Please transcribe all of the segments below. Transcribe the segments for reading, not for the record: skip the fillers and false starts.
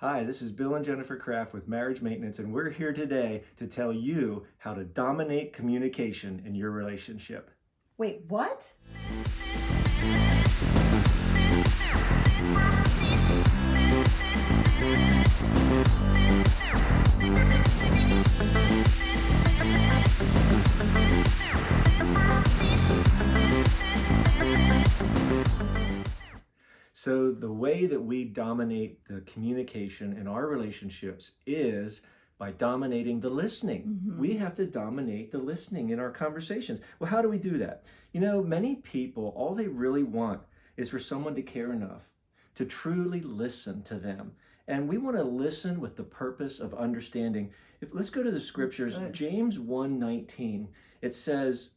Hi, this is Bill and Jennifer Kraft with Marriage Maintenance, and we're here today to tell you how to dominate communication in your relationship. Wait, what? So the way that we dominate the communication in our relationships is by dominating the listening. We have to dominate the listening in our conversations. Well, how do we do that? You know, many people, all they really want is for someone to care enough to truly listen to them. And we want to listen with the purpose of understanding. Let's go to the scriptures. Good. James 1:19. It says,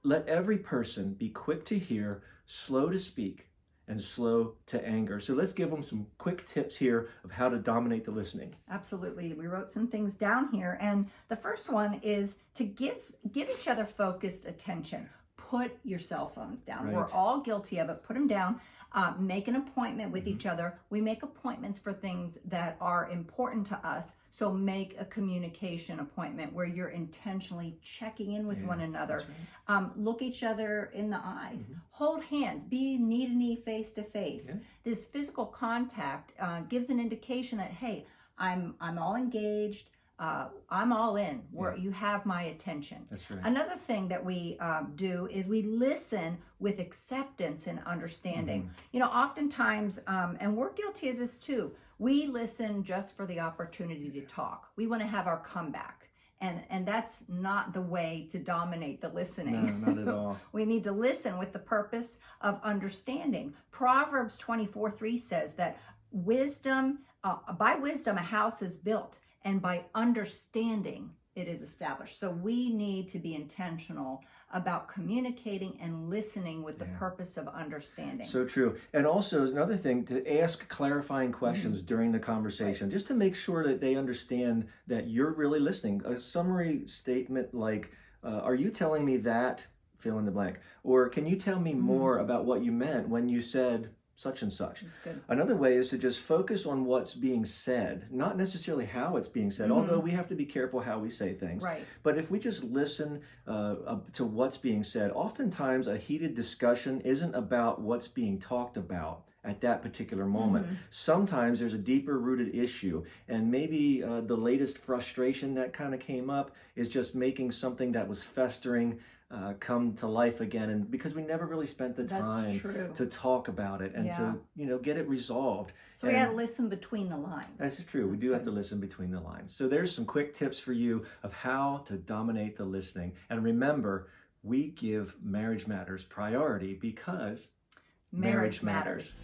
"Let every person be quick to hear, slow to speak, and slow to anger." So let's give them some quick tips here of how to dominate the listening. Absolutely. We wrote some things down here. And the first one is to give each other focused attention. Put your cell phones down. Right. We're all guilty of it. Put them down. Make an appointment with each other. We make appointments for things that are important to us. So make a communication appointment where you're intentionally checking in with one another. That's right. Look each other in the eyes. Hold hands. Be knee to knee, face to face. Yeah. This physical contact gives an indication that, hey, I'm all engaged. I'm all in. You have my attention. That's right. Another thing that we do is we listen with acceptance and understanding. You know, oftentimes, and we're guilty of this too, we listen just for the opportunity to talk. We want to have our comeback. And that's not the way to dominate the listening. No, not at all. We need to listen with the purpose of understanding. Proverbs 24:3 says that by wisdom a house is built, and by understanding it is established. So we need to be intentional about communicating and listening with the purpose of understanding. So true. And also another thing, to ask clarifying questions during the conversation, just to make sure that they understand that you're really listening. A summary statement like, are you telling me that, fill in the blank, or can you tell me more about what you meant when you said such and such? That's good. Another way is to just focus on what's being said, not necessarily how it's being said, although we have to be careful how we say things. Right. But if we just listen to what's being said, oftentimes a heated discussion isn't about what's being talked about at that particular moment. Sometimes there's a deeper rooted issue, and maybe the latest frustration that kind of came up is just making something that was festering come to life again, and because we never really spent the time to talk about it and to get it resolved. So we got to listen between the lines. That's true. We do have to listen between the lines. So there's some quick tips for you of how to dominate the listening. And remember, we give Marriage Matters priority because marriage matters.